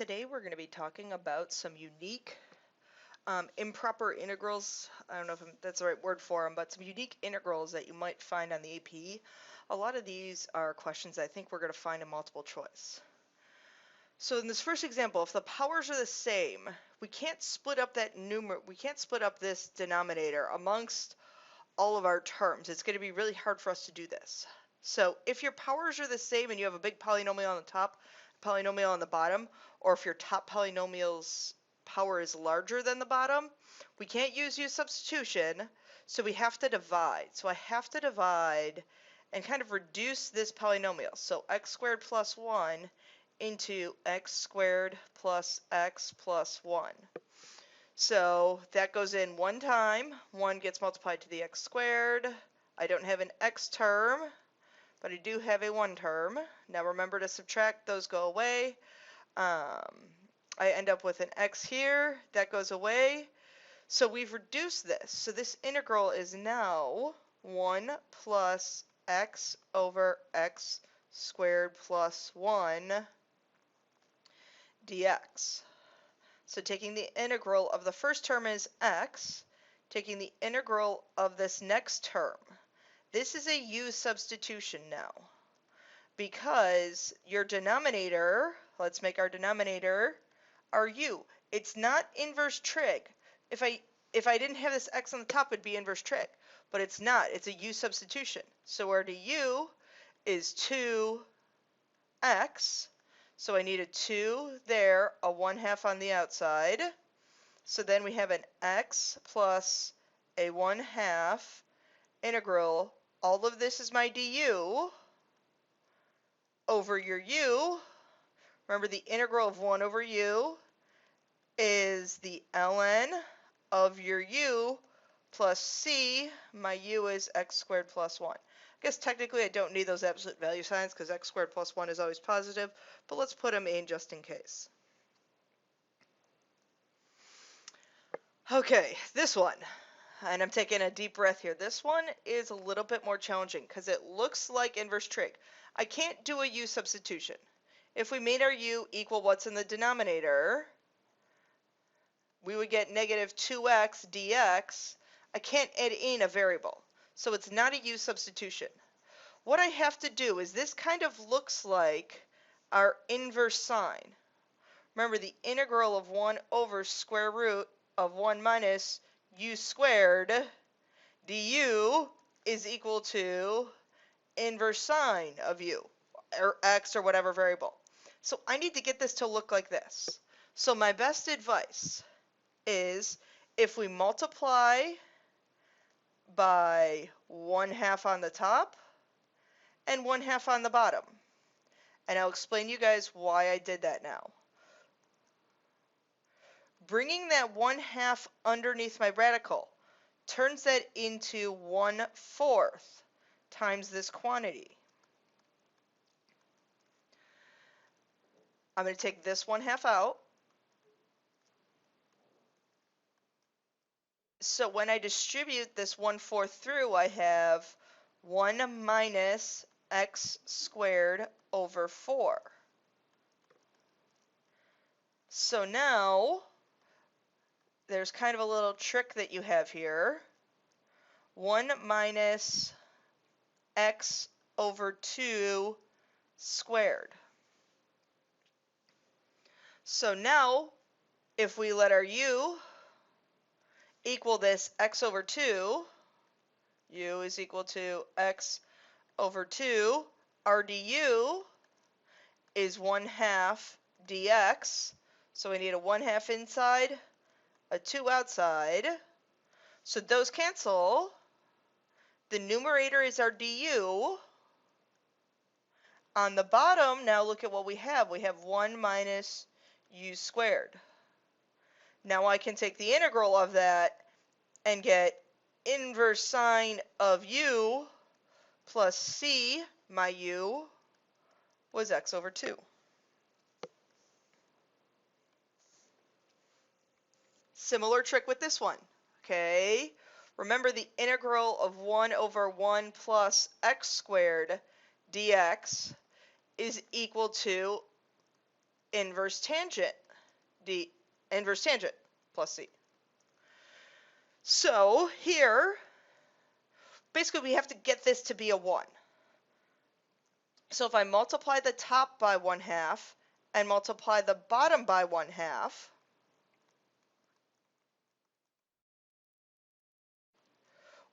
Today we're going to be talking about some unique improper integrals. I don't know if that's the right word for them, but some unique integrals that you might find on the AP. A lot of these are questions I think we're going to find in multiple choice. So in this first example, if the powers are the same, we can't split up this denominator amongst all of our terms. It's going to be really hard for us to do this. So if your powers are the same and you have a big polynomial on the top, polynomial on the bottom, or if your top polynomial's power is larger than the bottom, we can't use substitution, so we have to divide. So I have to divide and kind of reduce this polynomial. So x squared plus 1 into x squared plus x plus 1. So that goes in one time. 1 gets multiplied to the x squared. I don't have an x term, but I do have a 1 term. Now remember to subtract, those go away. I end up with an x here, that goes away. So we've reduced this. So this integral is now 1 plus x over x squared plus 1 dx. So taking the integral of the first term is x, taking the integral of this next term. This is a u substitution now, because your denominator, let's make our denominator our u. It's not inverse trig. If I didn't have this x on the top, it'd be inverse trig, but it's not. It's a u substitution. So our du is 2x. So I need a 2 there, a 1/2 on the outside. So then we have an x plus a 1/2 integral. All of this is my du over your u. Remember, the integral of 1 over u is the ln of your u plus c. My u is x squared plus 1. I guess technically I don't need those absolute value signs because x squared plus 1 is always positive, but let's put them in just in case. Okay, this one, and I'm taking a deep breath here. This one is a little bit more challenging because it looks like inverse trig. I can't do a u substitution. If we made our u equal what's in the denominator, we would get negative 2x dx. I can't add in a variable, so it's not a u substitution. What I have to do is, this kind of looks like our inverse sign. Remember, the integral of 1 over square root of 1 minus u squared du is equal to inverse sine of u, or x, or whatever variable. So I need to get this to look like this. So my best advice is, if we multiply by 1/2 on the top and 1/2 on the bottom. And I'll explain to you guys why I did that now. Bringing that 1/2 underneath my radical turns that into 1/4 times this quantity. I'm going to take this 1/2 out. So when I distribute this 1/4 through, I have 1 minus x squared over 4. So now there's kind of a little trick that you have here. 1 minus x over 2 squared. So now, if we let our u equal this x over 2, u is equal to x over 2, our du is 1/2 dx. So we need a 1/2 inside, a 2 outside. So those cancel. The numerator is our du. On the bottom, now look at what we have. We have 1 minus u squared. Now I can take the integral of that and get inverse sine of u plus c. My u was x over 2. Similar trick with this one. Okay, remember, the integral of 1 over 1 plus x squared dx is equal to inverse tangent d inverse tangent plus c. So here, basically we have to get this to be a 1. So if I multiply the top by 1/2 and multiply the bottom by 1/2,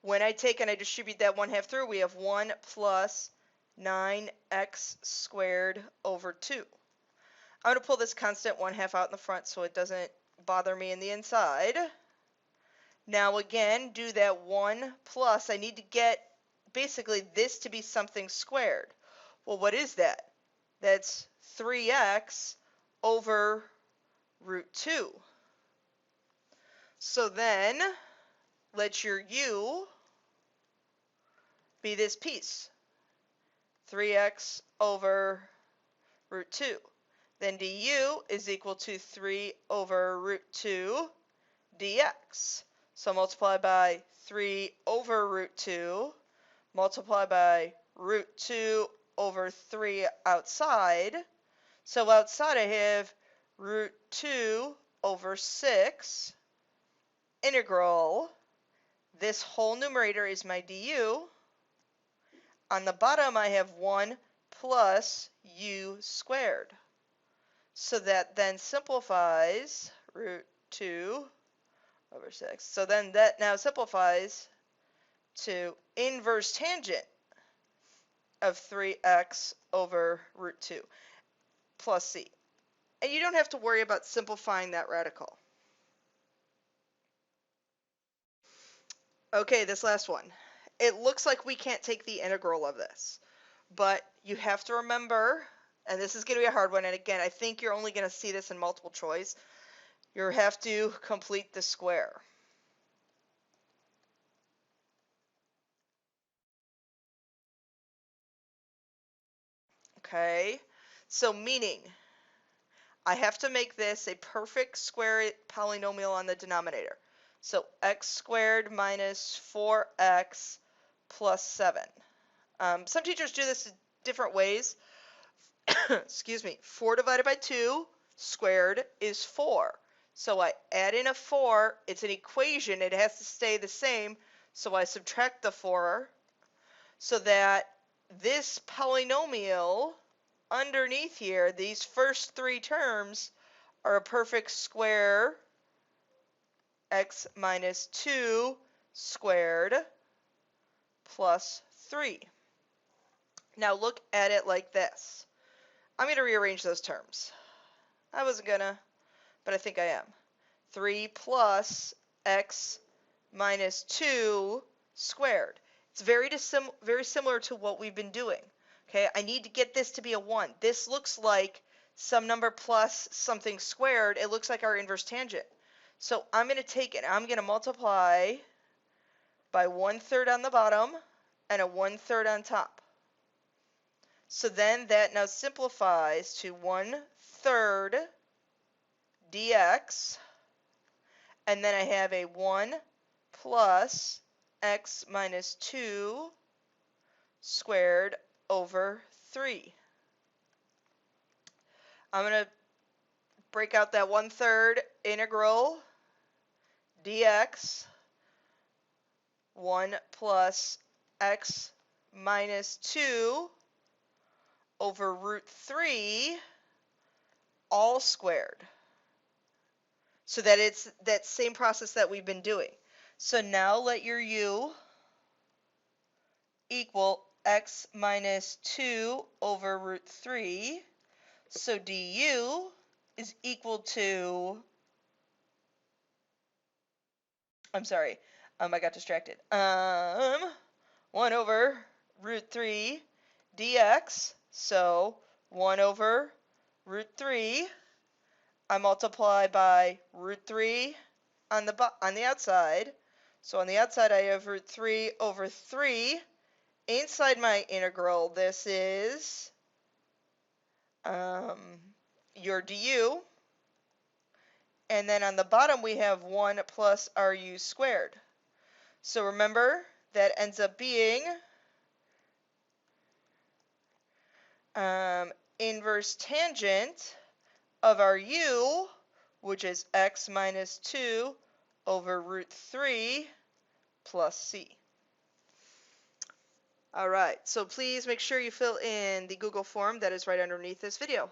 when I take and I distribute that 1/2 through, we have 1 plus 9x squared over 2. I'm going to pull this constant 1/2 out in the front so it doesn't bother me in the inside. Now again, do that 1 plus. I need to get basically this to be something squared. Well, what is that? That's 3x over root 2. So then, let your u be this piece. 3x over root 2. Then du is equal to 3 over root 2 dx. So multiply by 3 over root 2, multiply by root 2 over 3 outside. So outside I have root 2 over 6 integral. This whole numerator is my du. On the bottom I have 1 plus u squared. So that then simplifies root 2 over 6. So then that now simplifies to inverse tangent of 3x over root 2 plus c. And you don't have to worry about simplifying that radical. Okay, this last one. It looks like we can't take the integral of this, but you have to remember, and this is going to be a hard one, and again, I think you're only going to see this in multiple choice. You have to complete the square. Okay, so meaning I have to make this a perfect square polynomial on the denominator. So x squared minus 4x plus 7. Some teachers do this in different ways. Excuse me. 4 divided by 2 squared is 4. So I add in a 4. It's an equation. It has to stay the same. So I subtract the 4 so that this polynomial underneath here, these first 3 terms are a perfect square. X minus 2 squared plus 3. Now look at it like this. I'm going to rearrange those terms. I wasn't going to, but I think I am. 3 plus x minus 2 squared. It's very similar to what we've been doing. Okay, I need to get this to be a 1. This looks like some number plus something squared. It looks like our inverse tangent. So I'm going to take it. I'm going to multiply by 1/3 on the bottom and a 1/3 on top. So then that now simplifies to 1/3 dx, and then I have a 1 plus x minus 2 squared over 3. I'm going to break out that 1/3 integral dx, 1 plus x minus 2 over root 3 all squared. So that it's that same process that we've been doing. So now let your u equal x minus 2 over root 3. So du is equal to, I'm sorry, I got distracted. 1 over root 3 dx. So 1 over root 3. I multiply by root 3 on the outside. So on the outside I have root 3 over 3. Inside my integral, this is your du. And then on the bottom we have 1 plus ru squared. So remember, that ends up being inverse tangent of our u, which is x minus 2 over root 3 plus c. All right, so please make sure you fill in the Google form that is right underneath this video.